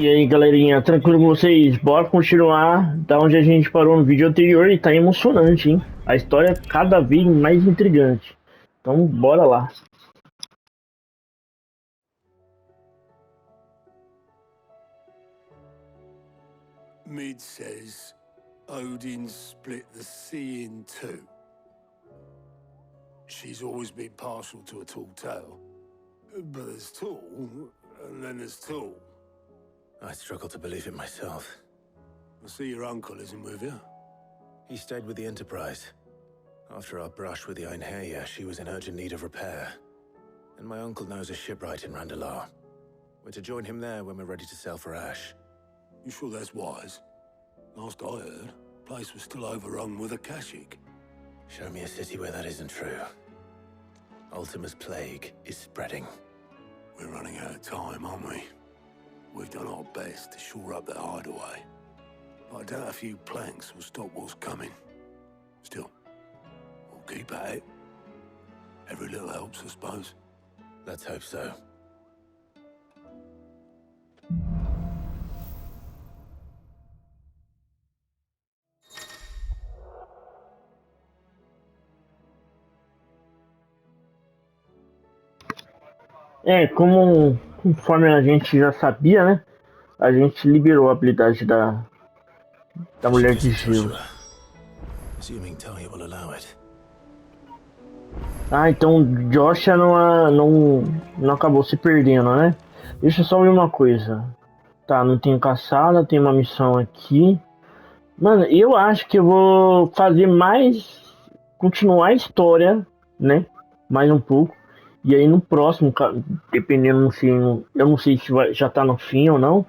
E aí, galerinha, tranquilo com vocês? Bora continuar da onde a gente parou no vídeo anterior e tá emocionante, hein? A história é cada vez mais intrigante. Então, bora lá. Mid says Odin split the sea in two. She's always been partial to a tall tale. But there's tall, and then there's tall. I struggle to believe it myself. I see your uncle isn't with you. He stayed with the Enterprise. After our brush with the Einherja, she was in urgent need of repair. And my uncle knows a shipwright in Randalar. We're to join him there when we're ready to sail for Ash. You sure that's wise? Last I heard, the place was still overrun with Akashic. Show me a city where that isn't true. Ultima's plague is spreading. We're running out of time, aren't we? We've done our best to shore up that hideaway. But I doubt a few planks will stop what's coming. Still, we'll keep at it. Every little helps, I suppose. Let's hope so. Conforme a gente já sabia, né? A gente liberou a habilidade da The ship mulher de isn't gelo. Joshua. Assuming Talia will allow it. Ah, então Joshua não acabou se perdendo, né? Deixa eu só ver uma coisa. Tá, não tenho caçada, tem uma missão aqui. Mano, eu acho que eu vou fazer mais. Continuar a história, né? Mais um pouco. E aí no próximo, dependendo, não sei, eu não sei se já tá no fim ou não.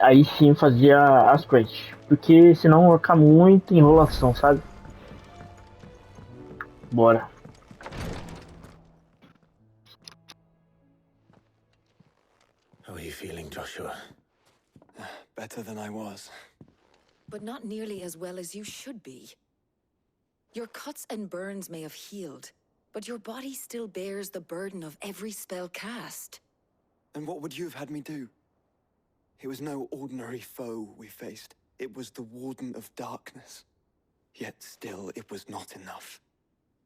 Aí sim fazer as quests. Porque senão vai ficar muita enrolação, sabe? Bora. How are you feeling, Joshua? Better than I was. But not nearly as well as you should be. Your cuts and burns may have healed, but your body still bears the burden of every spell cast. And what would you have had me do? It was no ordinary foe we faced. It was the Warden of Darkness. Yet still, it was not enough.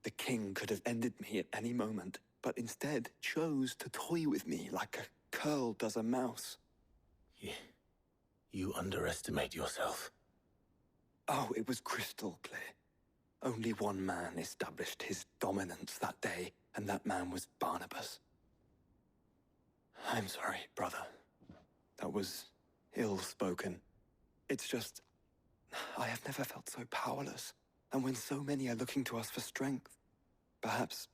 The king could have ended me at any moment, but instead chose to toy with me like a curl does a mouse. You underestimate yourself. Oh, it was crystal clear. Only one man established his dominance that day, and that man was Barnabas. I'm sorry, brother. That was ill-spoken. It's just, I have never felt so powerless. And when so many are looking to us for strength, perhaps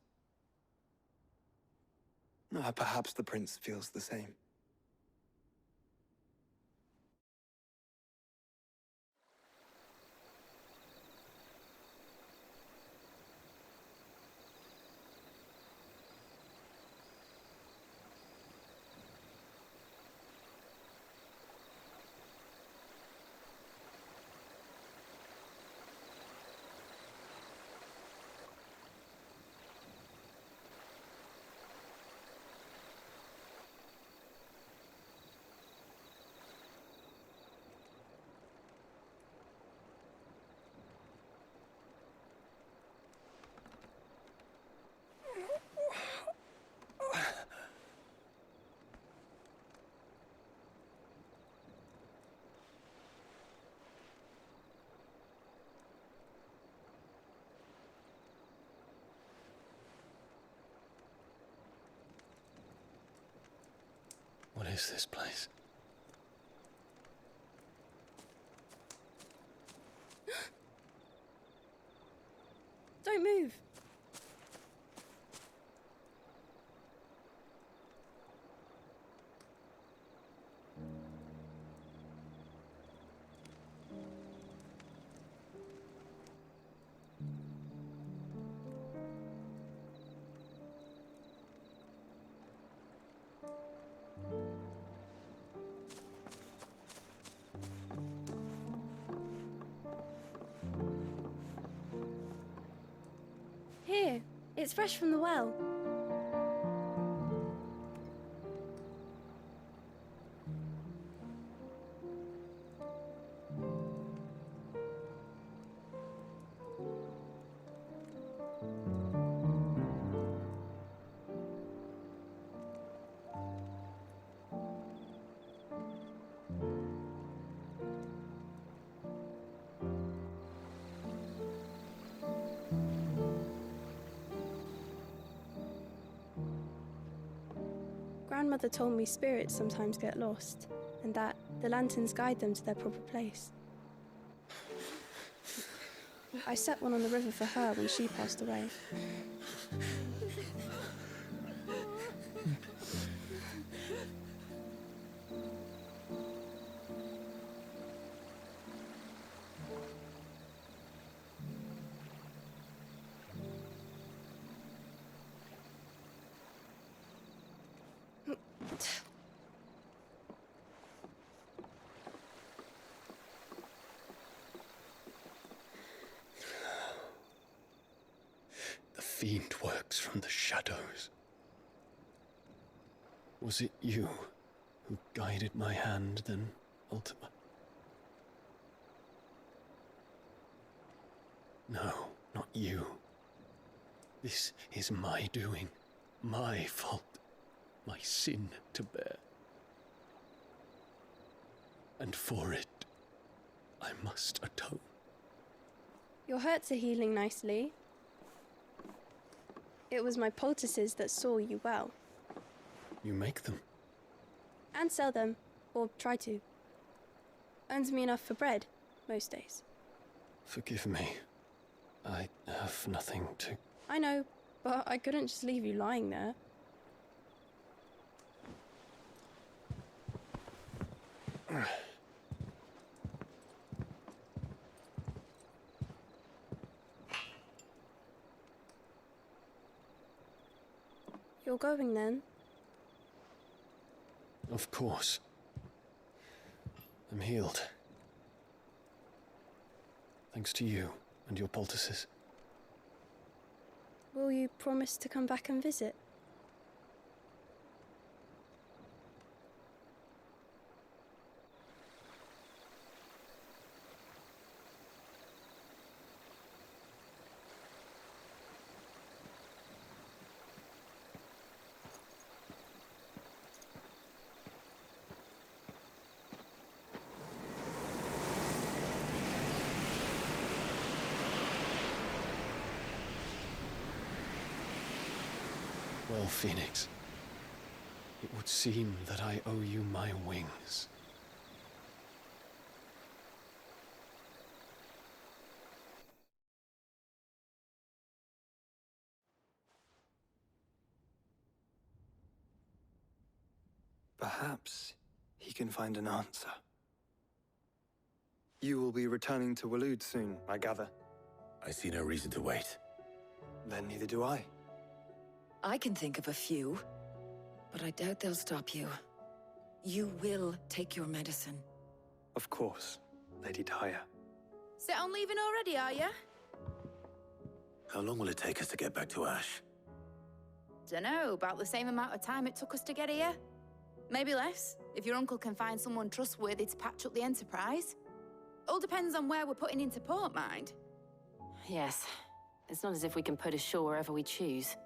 the prince feels the same. What is this place? Don't move. Here, it's fresh from the well. grandmother told me spirits sometimes get lost, and that the lanterns guide them to their proper place. I set one on the river for her when she passed away. The fiend works from the shadows. Was it you who guided my hand then, Ultima? No, not you. This is my doing, my fault, my sin to bear. And for it, I must atone. Your hurts are healing nicely. It was my poultices that saw you well. You make them? And sell them, or try to. Earns me enough for bread, most days. Forgive me. I have nothing to... I know, but I couldn't just leave you lying there. You're going then? Of course. I'm healed. Thanks to you and your poultices. Will you promise to come back and visit? Well, Phoenix, it would seem that I owe you my wings. Perhaps he can find an answer. You will be returning to Waloed soon, I gather. I see no reason to wait. Then neither do I. I can think of a few, but I doubt they'll stop you. You will take your medicine. Of course, Lady Tyre. Set on leaving already, are you? How long will it take us to get back to Ash? Dunno, about the same amount of time it took us to get here. Maybe less, if your uncle can find someone trustworthy to patch up the Enterprise. All depends on where we're putting into port, mind. Yes. It's not as if we can put ashore wherever we choose.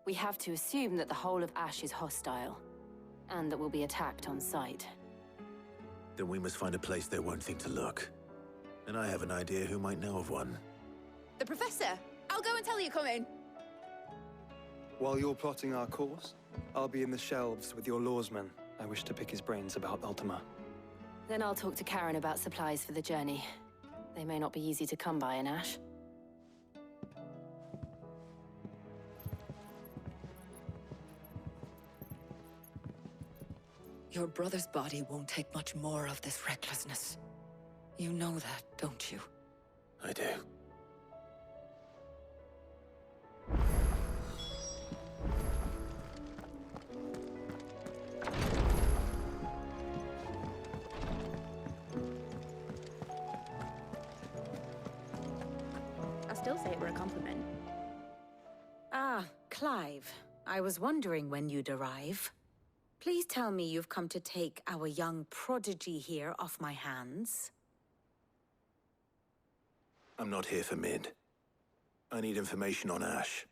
We have to assume that the whole of Ash is hostile, and that we'll be attacked on sight. Then we must find a place they won't think to look. And I have an idea who might know of one. The Professor! I'll go and tell you coming! While you're plotting our course, I'll be in the shelves with your lawsman. I wish to pick his brains about Ultima. Then I'll talk to Karen about supplies for the journey. They may not be easy to come by in Ash. Your brother's body won't take much more of this recklessness. You know that, don't you? I do. I still say it were a compliment. Ah, Clive. I was wondering when you'd arrive. Please tell me you've come to take our young prodigy here off my hands. I'm not here for Mid. I need information on Ash.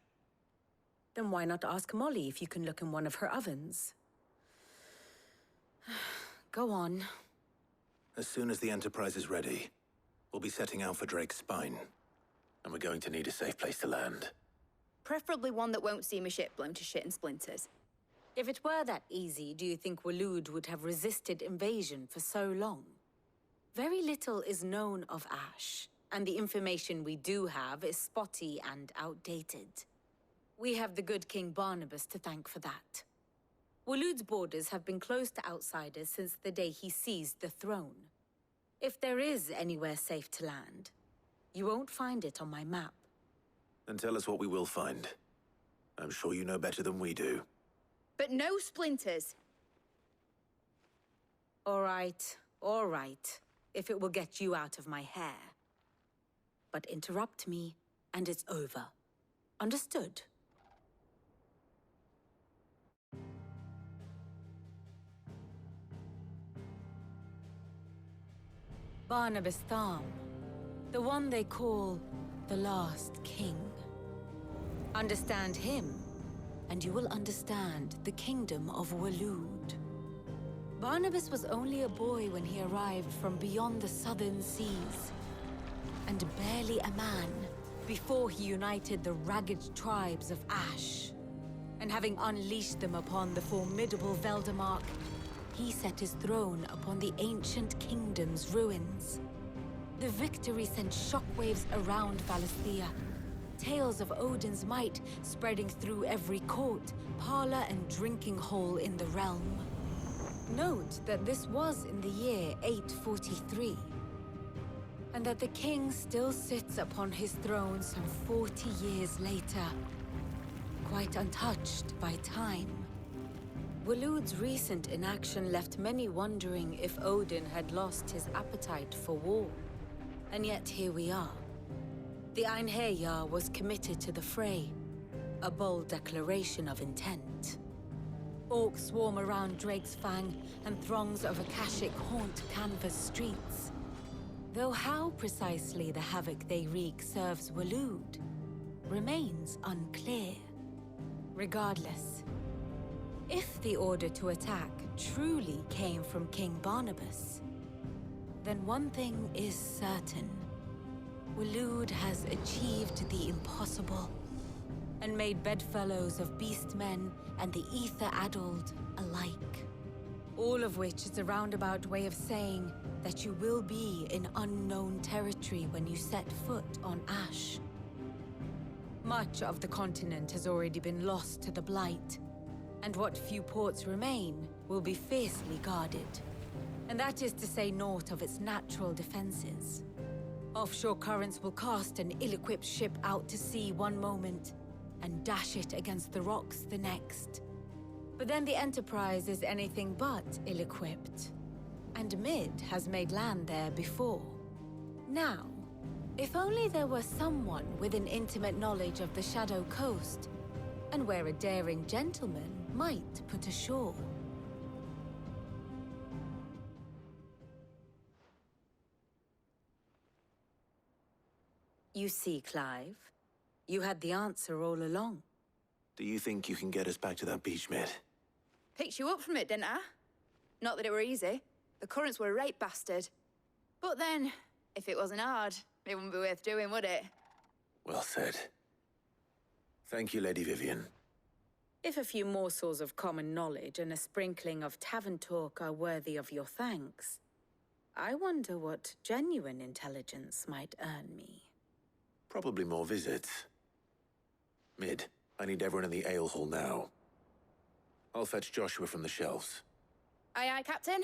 Then why not ask Molly if you can look in one of her ovens? Go on. As soon as the Enterprise is ready, we'll be setting out for Drake's Spine. And we're going to need a safe place to land. Preferably one that won't see my ship blown to shit and splinters. If it were that easy, do you think Waloed would have resisted invasion for so long? Very little is known of Ash, and the information we do have is spotty and outdated. We have the good King Barnabas to thank for that. Waloed's borders have been closed to outsiders since the day he seized the throne. If there is anywhere safe to land, you won't find it on my map. Then tell us what we will find. I'm sure you know better than we do. But no splinters. All right, if it will get you out of my hair. But interrupt me, and it's over. Understood? Barnabas Tham, the one they call the Last King. Understand him, and you will understand the kingdom of Waloed. Barnabas was only a boy when he arrived from beyond the southern seas, and barely a man before he united the ragged tribes of Ash. And having unleashed them upon the formidable Veldemark, he set his throne upon the ancient kingdom's ruins. The victory sent shockwaves around Valisthea, tales of Odin's might spreading through every court, parlor, and drinking hole in the realm. Note that this was in the year 843, and that the king still sits upon his throne some 40 years later, quite untouched by time. Waloed's recent inaction left many wondering if Odin had lost his appetite for war. And yet here we are. The Einherjar was committed to the fray, a bold declaration of intent. Orcs swarm around Drake's Fang, and throngs of Akashic haunt Canvas streets. Though how precisely the havoc they wreak serves Waloed remains unclear. Regardless, if the order to attack truly came from King Barnabas, then one thing is certain. Waloed has achieved the impossible, and made bedfellows of beastmen and the ether-addled alike. All of which is a roundabout way of saying that you will be in unknown territory when you set foot on Ash. Much of the continent has already been lost to the Blight, and what few ports remain will be fiercely guarded. And that is to say naught of its natural defenses. Offshore currents will cast an ill-equipped ship out to sea one moment, and dash it against the rocks the next. But then the Enterprise is anything but ill-equipped, and Mid has made land there before. Now, if only there were someone with an intimate knowledge of the Shadow Coast, and where a daring gentleman might put ashore. You see, Clive, you had the answer all along. Do you think you can get us back to that beach, Mid? Picked you up from it, didn't I? Not that it were easy. The currents were a right bastard. But then, if it wasn't hard, it wouldn't be worth doing, would it? Well said. Thank you, Lady Vivian. If a few morsels of common knowledge and a sprinkling of tavern talk are worthy of your thanks, I wonder what genuine intelligence might earn me. Probably more visits. Mid, I need everyone in the ale hall now. I'll fetch Joshua from the shelves. Aye, aye, Captain.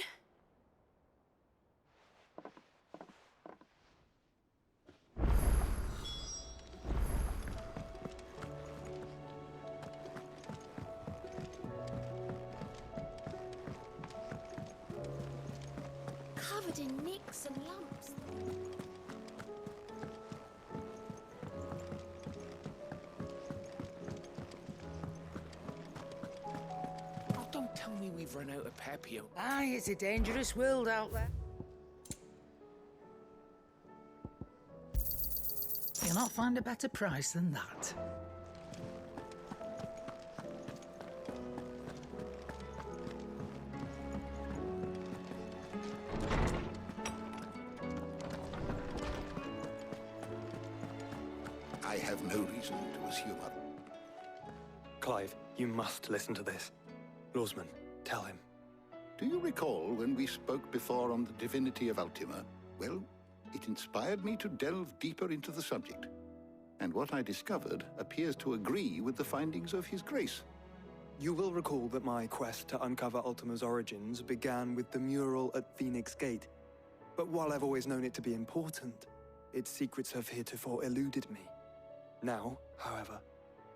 Covered in nicks and lumps. Oh, don't tell me we've run out of Pepio. Aye, it's a dangerous world out there. You'll not find a better price than that. I have no reason to assume other. Clive, you must listen to this. Lawsman, tell him. Do you recall when we spoke before on the divinity of Ultima? Well, it inspired me to delve deeper into the subject. And what I discovered appears to agree with the findings of His Grace. You will recall that my quest to uncover Ultima's origins began with the mural at Phoenix Gate. But while I've always known it to be important, its secrets have heretofore eluded me. Now, however,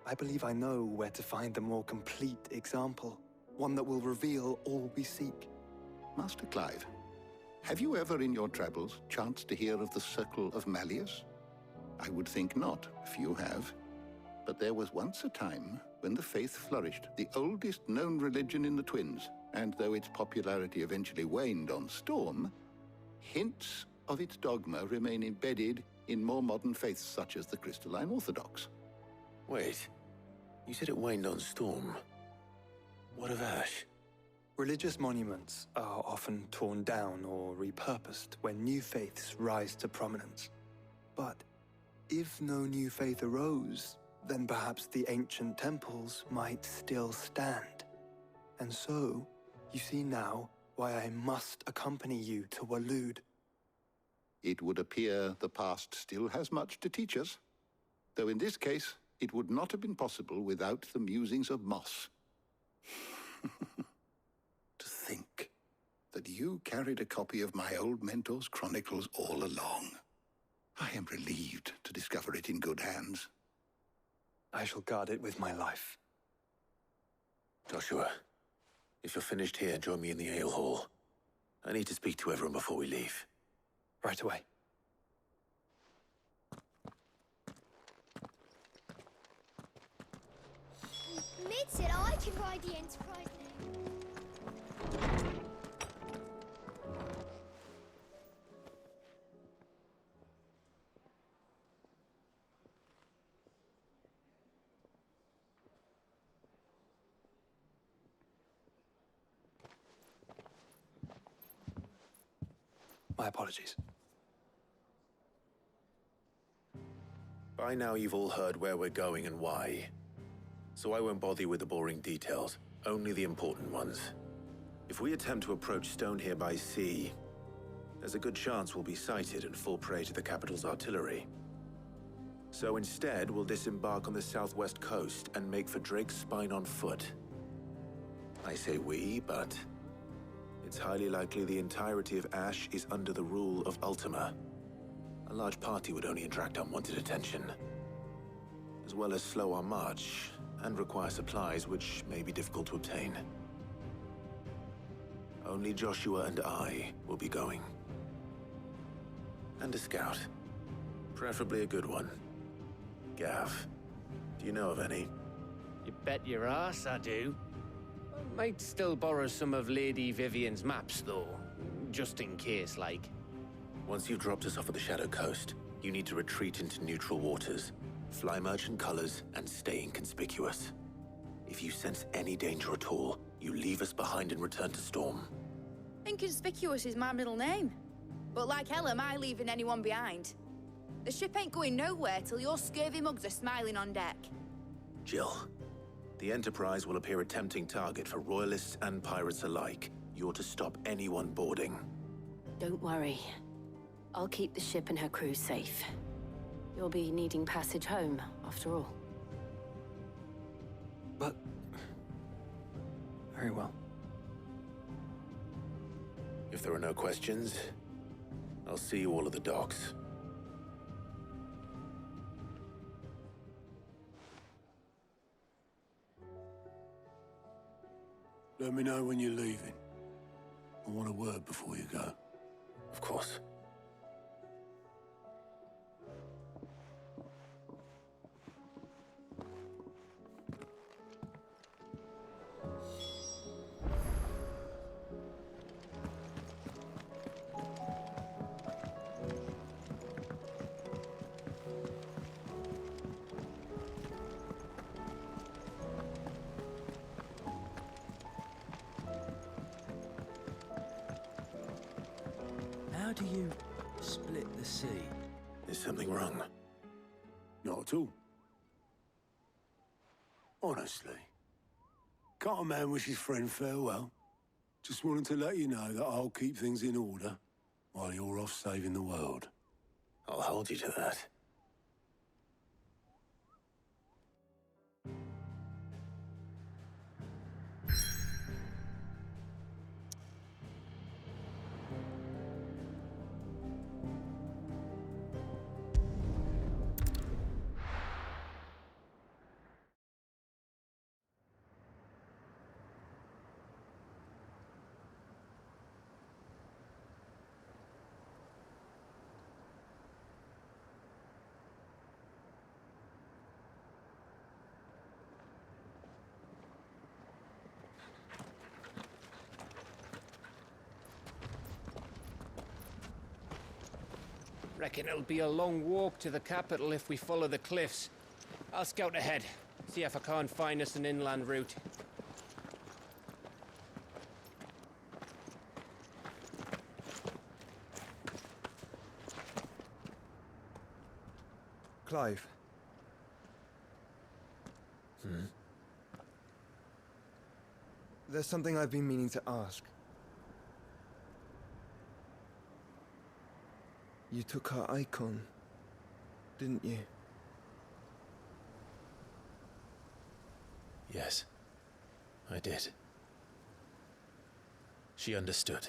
I believe I know where to find the more complete example, one that will reveal all we seek. Master Clive, have you ever in your travels chanced to hear of the Circle of Malleus? I would think not, if you have. But there was once a time when the faith flourished, the oldest known religion in the Twins, and though its popularity eventually waned on Storm, hints of its dogma remain embedded in more modern faiths such as the Crystalline Orthodox. Wait, you said it waned on Storm. What of Ash? Religious monuments are often torn down or repurposed when new faiths rise to prominence. But if no new faith arose, then perhaps the ancient temples might still stand. And so, you see now why I must accompany you to Waloed. It would appear the past still has much to teach us, though in this case, it would not have been possible without the musings of Moss. To think that you carried a copy of my old mentor's chronicles all along. I am relieved to discover it in good hands. I shall guard it with my life. Joshua, if you're finished here, join me in the ale hall. I need to speak to everyone before we leave. Right away. Admits it, I can ride the Enterprise now. My apologies. By now you've all heard where we're going and why. So I won't bother you with the boring details, only the important ones. If we attempt to approach Stone here by sea, there's a good chance we'll be sighted and fall prey to the capital's artillery. So instead, we'll disembark on the southwest coast and make for Drake's Spine on foot. I say we, but it's highly likely the entirety of Ash is under the rule of Ultima. A large party would only attract unwanted attention, as well as slow our march and require supplies which may be difficult to obtain. Only Joshua and I will be going. And a scout. Preferably a good one. Gav, do you know of any? You bet your ass I do. Might still borrow some of Lady Vivian's maps, though. Just in case, like. Once you've dropped us off at the Shadow Coast, you need to retreat into neutral waters, fly merchant colors, and stay inconspicuous. If you sense any danger at all, you leave us behind and return to Storm. Inconspicuous is my middle name. But like hell am I leaving anyone behind. The ship ain't going nowhere till your scurvy mugs are smiling on deck. Jill, the Enterprise will appear a tempting target for royalists and pirates alike. You're to stop anyone boarding. Don't worry. I'll keep the ship and her crew safe. You'll be needing passage home, after all. But... very well. If there are no questions, I'll see you all at the docks. Let me know when you're leaving. I want a word before you go. Of course. How do you split the sea? Is something wrong? Not at all. Honestly, Can't a man wish his friend farewell? Just wanted to let you know that I'll keep things in order while you're off saving the world. I'll hold you to that. Reckon it'll be a long walk to the capital if we follow the cliffs. I'll scout ahead, see if I can't find us an inland route. Clive. There's something I've been meaning to ask. You took her icon, didn't you? Yes, I did. She understood.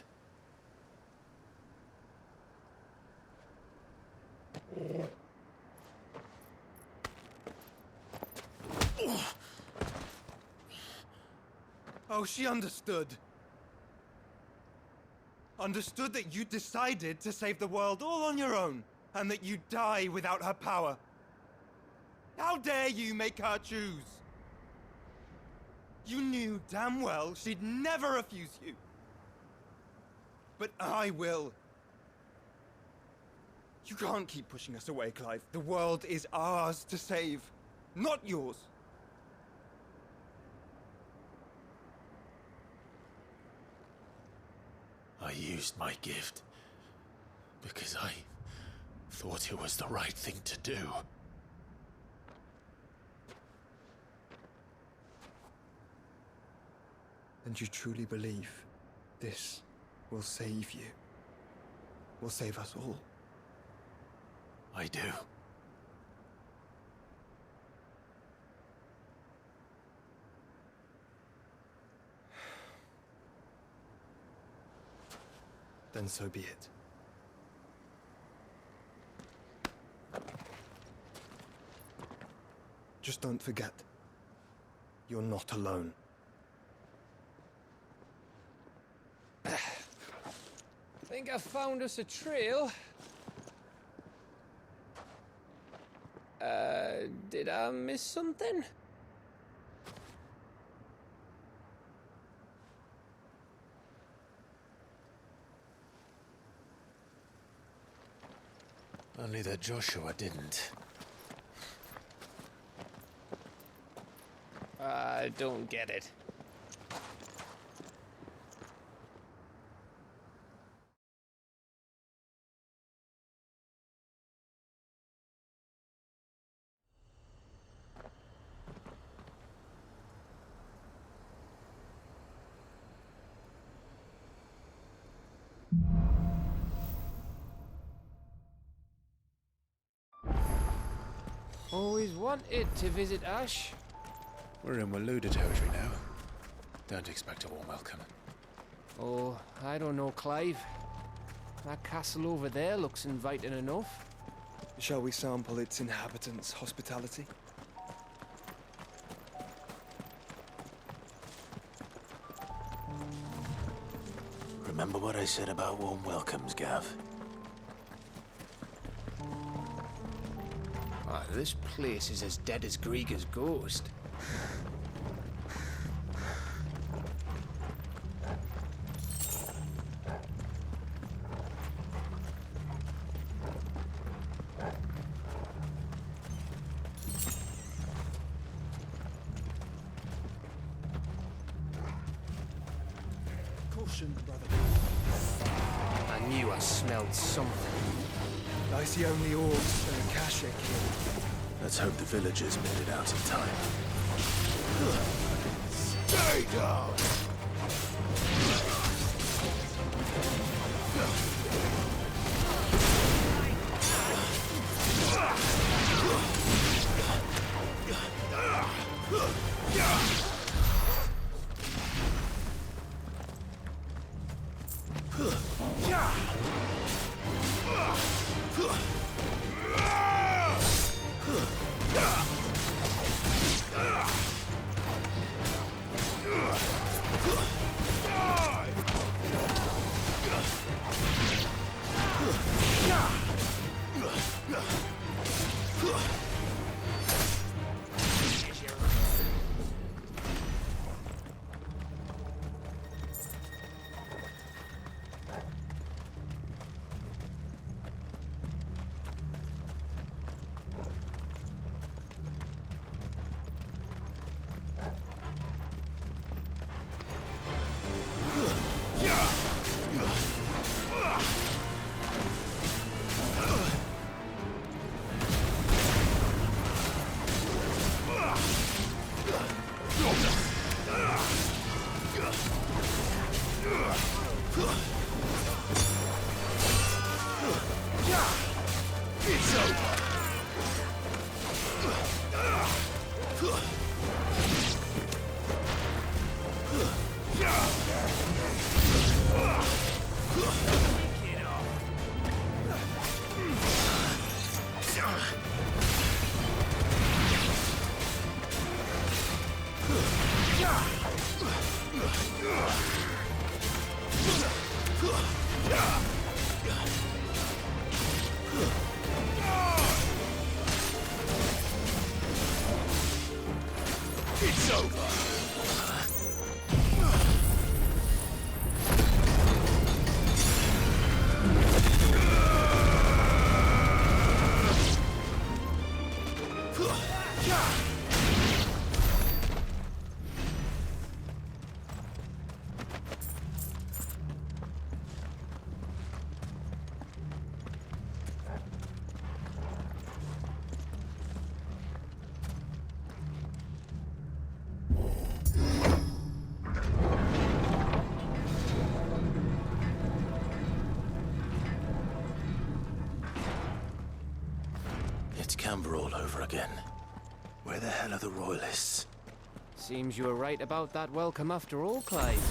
Oh, she understood. Understood that you decided to save the world all on your own, and that you'd die without her power. How dare you make her choose? You knew damn well she'd never refuse you. But I will. You can't keep pushing us away, Clive. The world is ours to save, not yours. I used my gift because I thought it was the right thing to do. And you truly believe this will save you? Will save us all? I do. Then so be it. Just don't forget, you're not alone. Think I found us a trail. Did I miss something? Only that Joshua didn't. I don't get it. Always wanted to visit Ash. We're in Waluda territory now. Don't expect a warm welcome. Oh, I don't know, Clive. That castle over there looks inviting enough. Shall we sample its inhabitants' hospitality? Remember what I said about warm welcomes, Gav? Ah, this place is as dead as Grieger's ghost. Caution, brother. I knew I smelled something. I see only orcs and Akashic here. Let's hope the villagers made it out in time. Camber all over again. Where the hell are the royalists? Seems you were right about that welcome after all, Clive.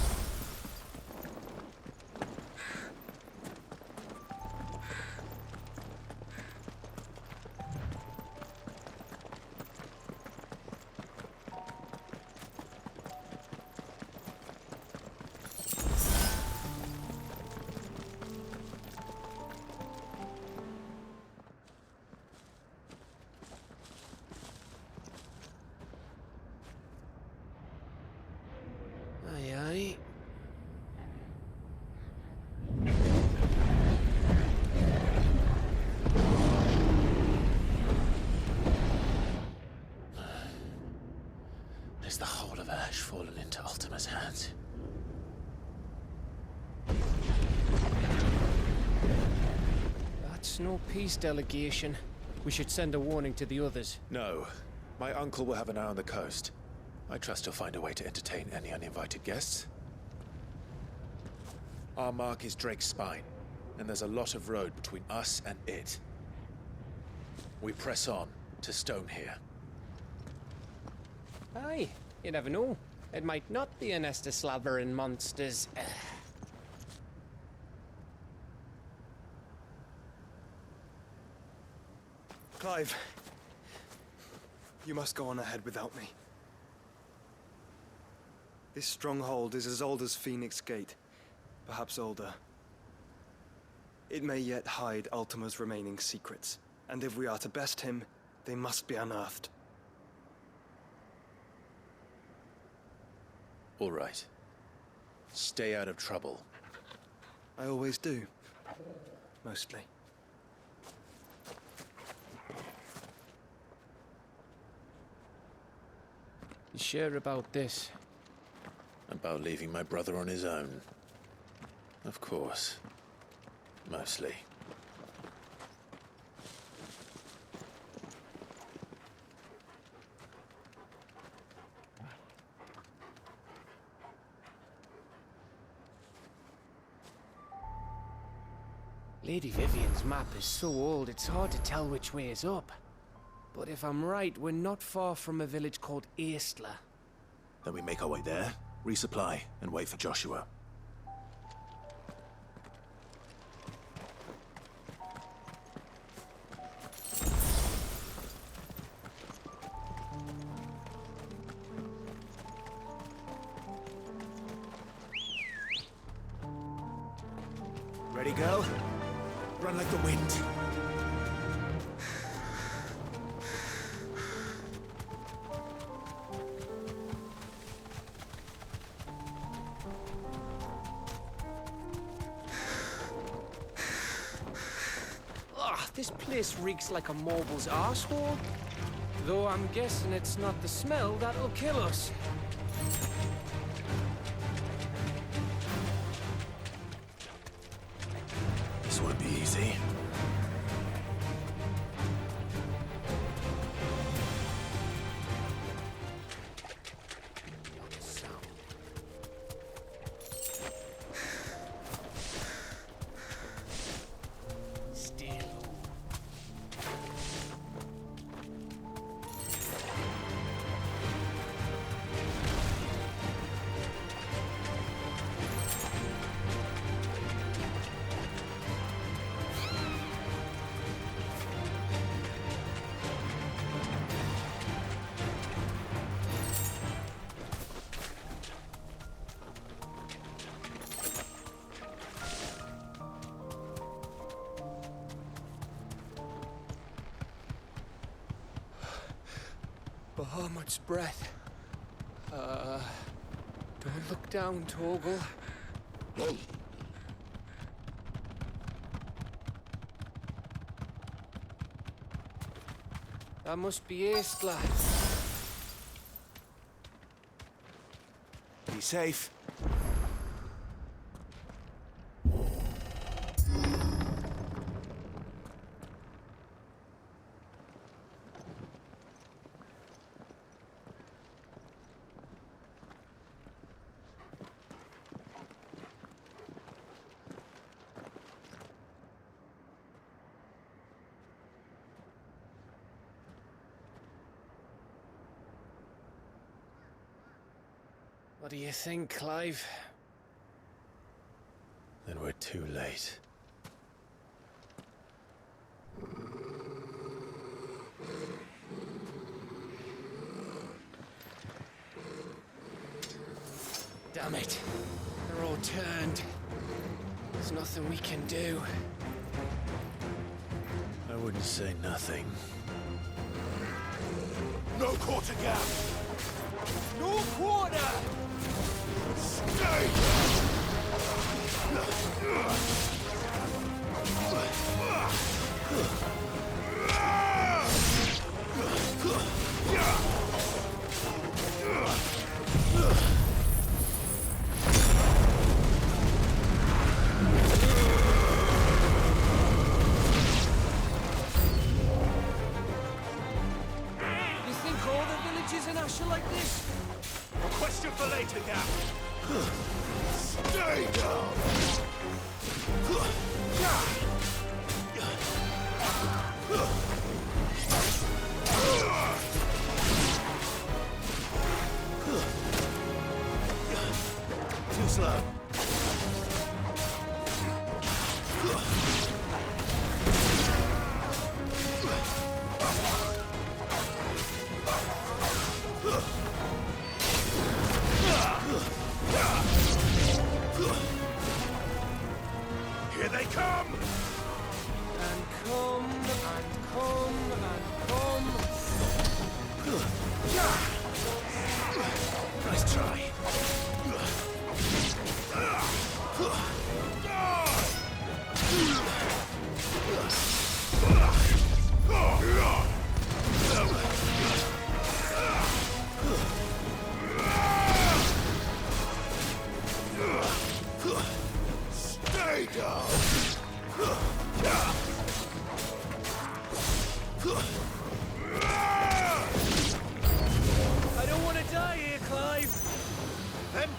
Is the whole of Ash fallen into Ultima's hands? That's no peace delegation. We should send a warning to the others. No. My uncle will have an eye on the coast. I trust he'll find a way to entertain any uninvited guests. Our mark is Drake's Spine, and there's a lot of road between us and it. We press on to Stone here. Aye, you never know. It might not be a nest of slavering monsters. Clive, you must go on ahead without me. This stronghold is as old as Phoenix Gate, perhaps older. It may yet hide Ultima's remaining secrets, and if we are to best him, they must be unearthed. All right. Stay out of trouble. I always do. Mostly. You sure about this? About leaving my brother on his own. Of course. Mostly. Lady Vivian's map is so old it's hard to tell which way is up. But if I'm right, we're not far from a village called Aistla. Then we make our way there, resupply, and wait for Joshua. Ready, go? Run like the wind. This place reeks like a moble's arsehole. Though I'm guessing it's not the smell that'll kill us. This won't be easy. Bahamut's breath. Don't look down, Torgal. That must be Aistla. Be safe. What do you think, Clive? Then we're too late. Damn it. They're all turned. There's nothing we can do. I wouldn't say nothing. No quarter gap! No quarter! Stay! You think all the villages in Ash are like this? A question for later, Gap. Stay down. Too slow. Here they come! And come, and come, and come. Nice try. Stay down! I don't want to die here, Clive. Then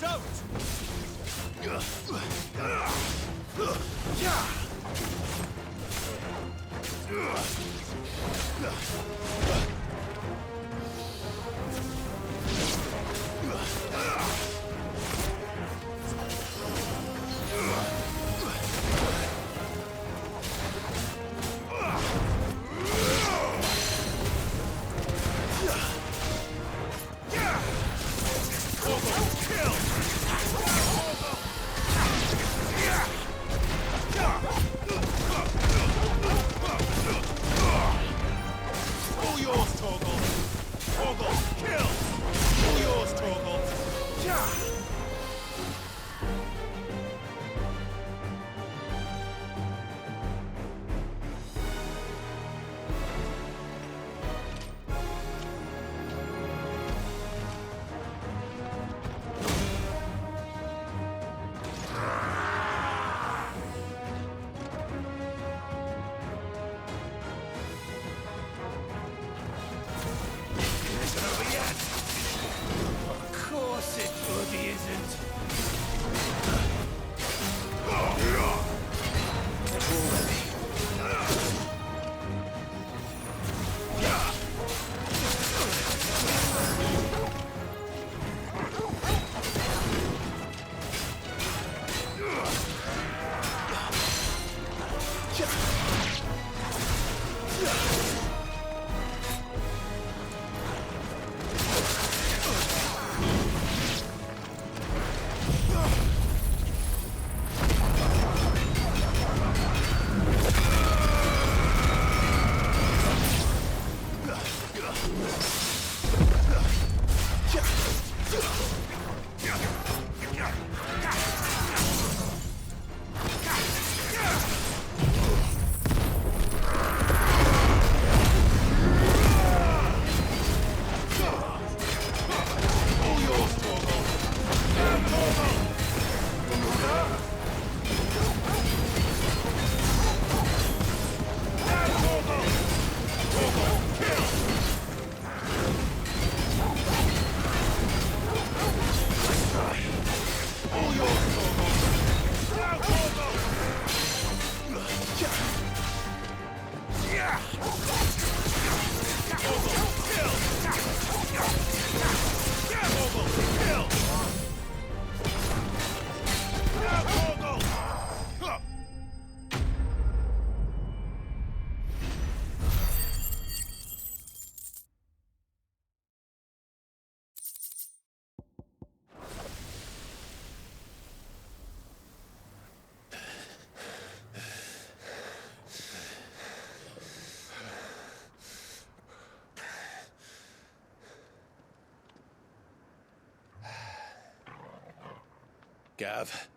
Gav?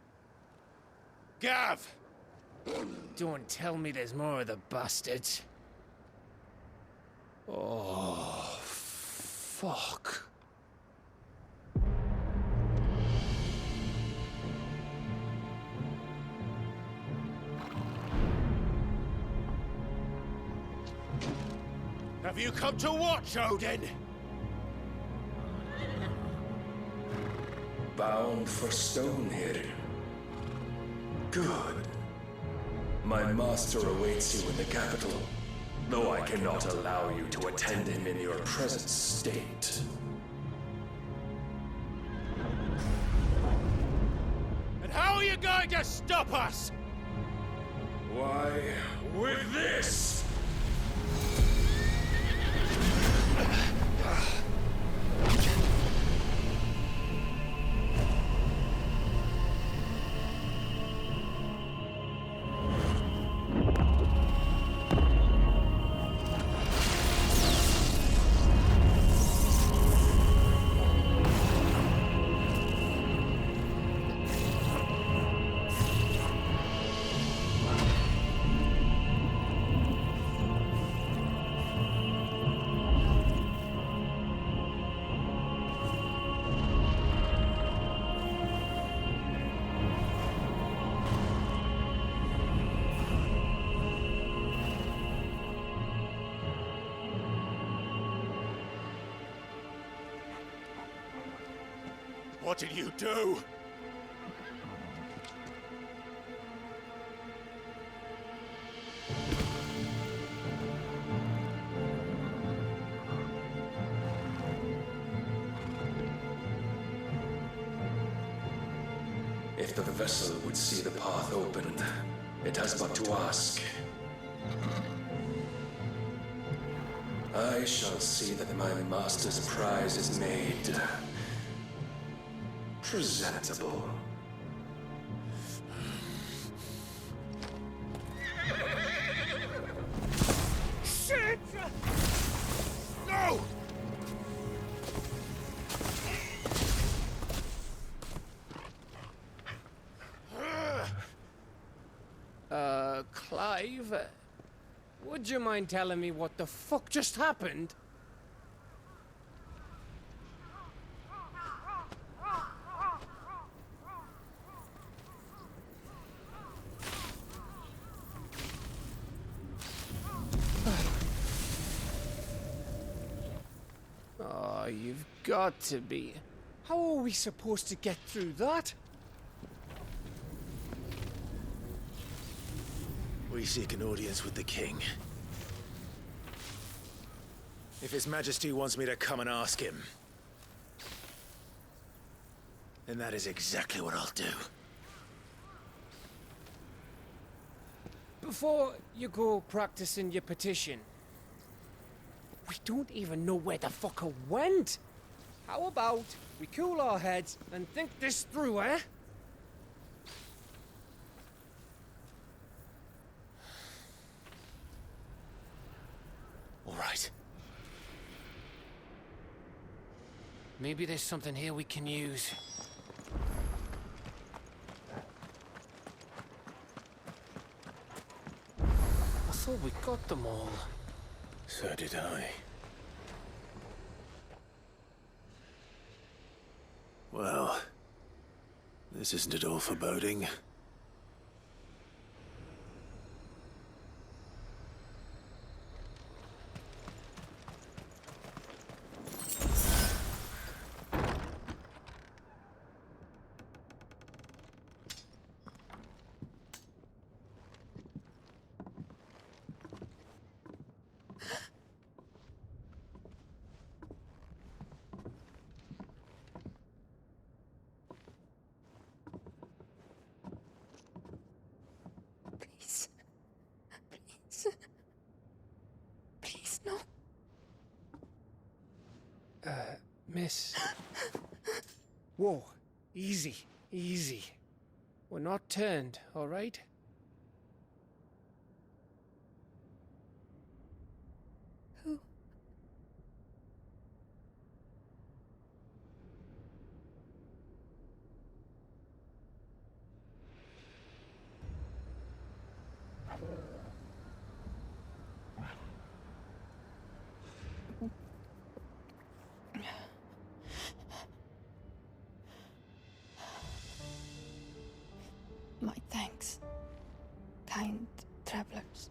Gav! Don't tell me there's more of the bastards. Oh, fuck. Have you come to watch, Odin? Bound for stone here. Good. My master awaits you in the capital, though I cannot allow you to attend him in your present state. And how are you going to stop us? Why, with this! What did you do? If the vessel would see the path opened, it has but to ask. I shall see that my master's prize is made presentable. Shit! No! Clive, would you mind telling me what the fuck just happened? Oh, you've got to be. How are we supposed to get through that? we seek an audience with the king. If His Majesty wants me to come and ask him, then that is exactly what I'll do. Before you go practicing your petition, we don't even know where the fucker went. How about we cool our heads and think this through, eh? All right. Maybe there's something here we can use. I thought we got them all. So did I. Well, this isn't at all foreboding. Please, no. Miss. Whoa, easy, easy. We're not turned, all right? Who? My thanks, kind travelers.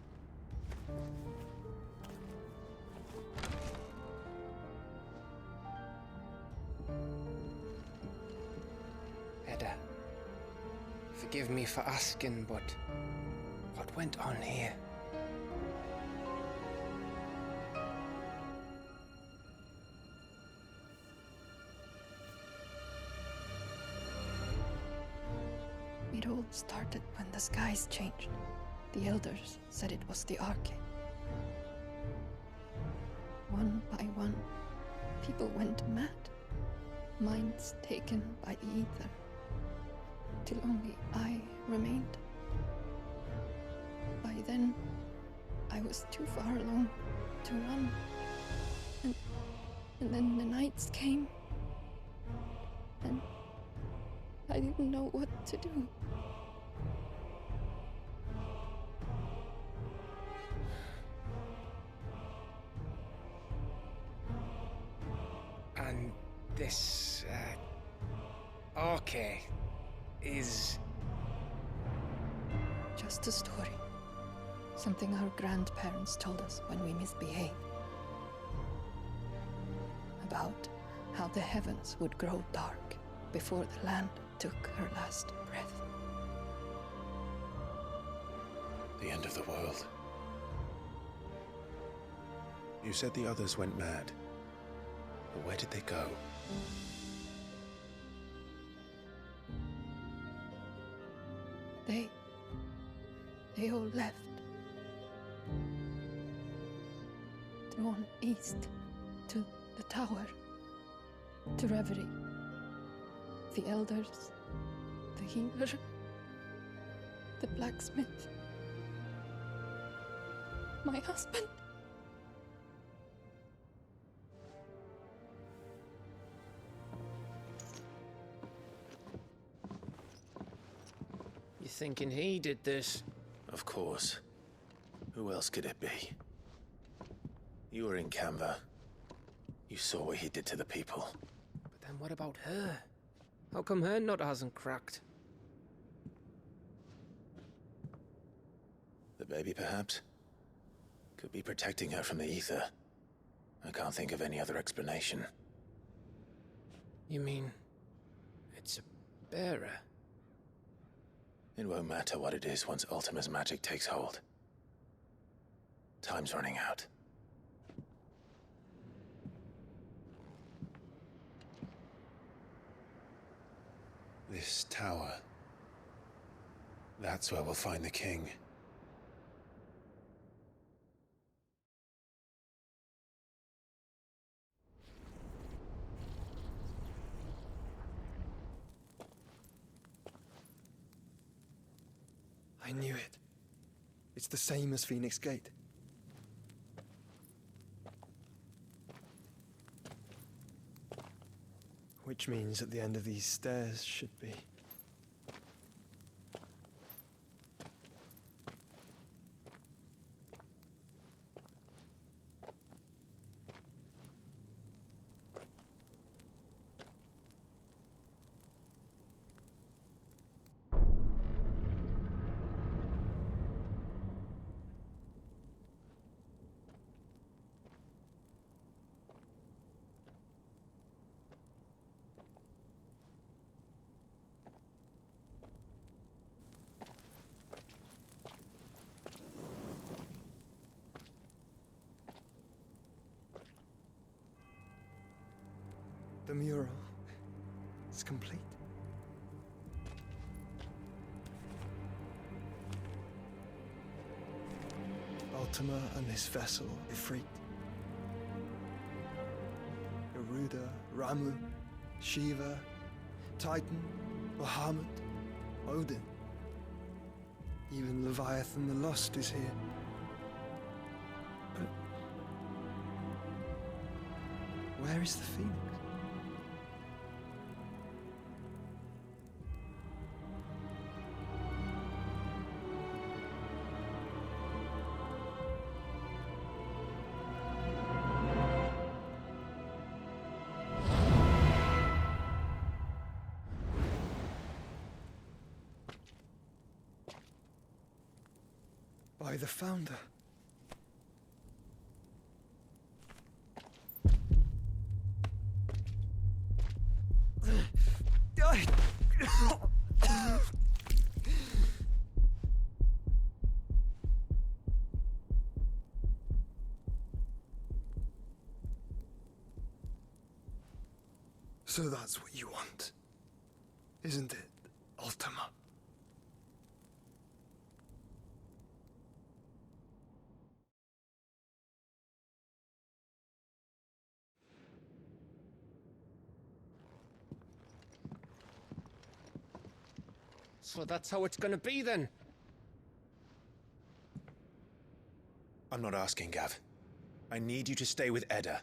Edda, forgive me for asking, but what went on here? It all started when the skies changed. The elders said it was the Arcade. One by one, people went mad. Minds taken by the ether. Till only I remained. By then, I was too far along to run. And then the nights came. And I didn't know what to do. And this, Arcade is... Just a story. Something our grandparents told us when we misbehaved. About how the heavens would grow dark before the land took her last breath. The end of the world. You said the others went mad. But where did they go? They all left. Drawn east to the tower, to Reverie. The elders, the healer, the blacksmith, my husband. You thinking he did this? Of course. Who else could it be? You were in Canva. You saw what he did to the people. But then what about her? How come her nut hasn't cracked? The baby, perhaps? Could be protecting her from the ether. I can't think of any other explanation. You mean... it's a bearer? It won't matter what it is once Ultima's magic takes hold. Time's running out. This tower. That's where we'll find the king. I knew it. It's the same as Phoenix Gate. Which means at the end of these stairs should be... The mural is complete. Ultima and this vessel, Ifrit. Garuda, Ramu, Shiva, Titan, Bahamut, Odin. Even Leviathan the Lost is here. But where is the Phoenix? By the Founder. So that's what you want, isn't it, Ultima? So that's how it's gonna be then? I'm not asking, Gav. I need you to stay with Edda.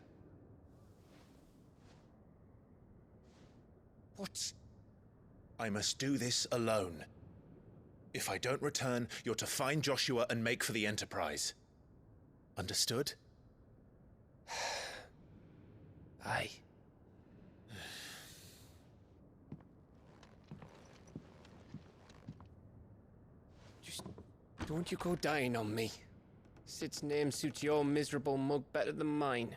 What? I must do this alone. If I don't return, you're to find Joshua and make for the Enterprise. Understood? Aye. Just don't you go dying on me. Sid's name suits your miserable mug better than mine.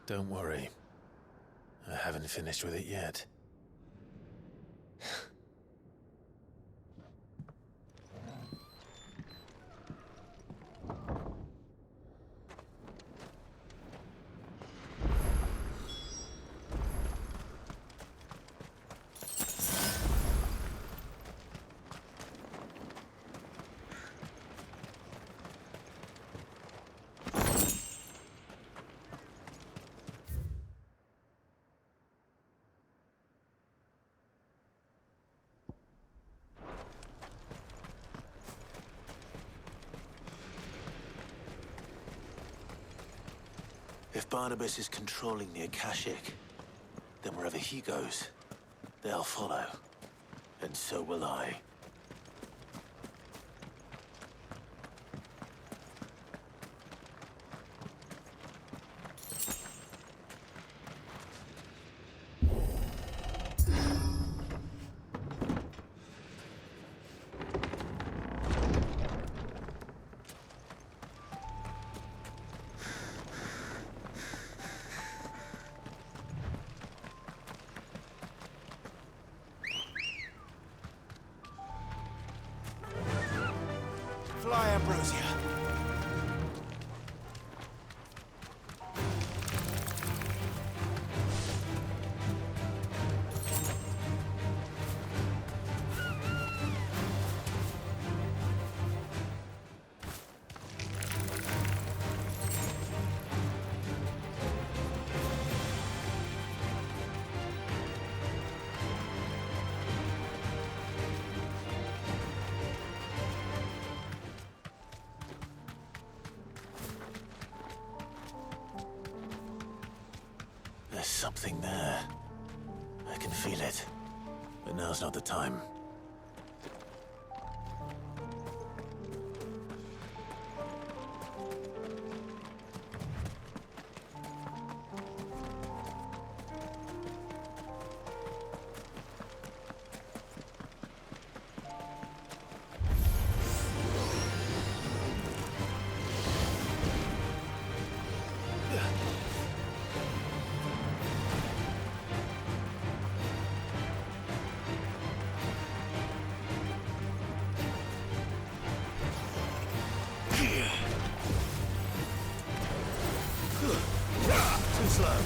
Don't worry. I haven't finished with it yet. If Barnabas is controlling the Akashic, then wherever he goes, they'll follow. And so will I. Fly, Ambrosia. There's something there. I can feel it. But now's not the time. Too slow.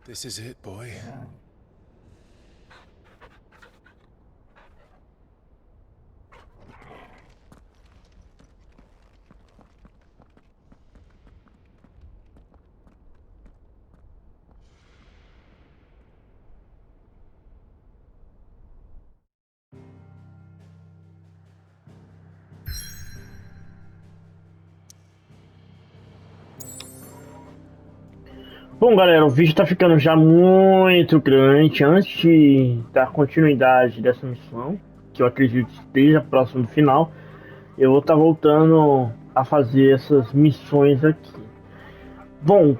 This is it, boy. Bom, galera, o vídeo tá ficando já muito grande. Antes de dar continuidade dessa missão, que eu acredito que esteja próximo do final, eu vou estar voltando a fazer essas missões aqui. Bom,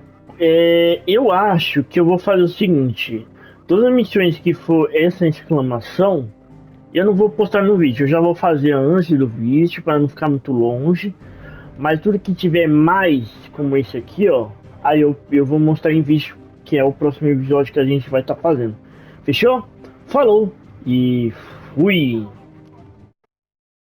eu acho que eu vou fazer o seguinte: todas as missões que for essa exclamação, eu não vou postar no vídeo, eu já vou fazer antes do vídeo para não ficar muito longe. Mas tudo que tiver mais, como esse aqui, ó, aí eu vou mostrar em vídeo, que é o próximo episódio que a gente vai estar fazendo. Fechou? Falou e fui!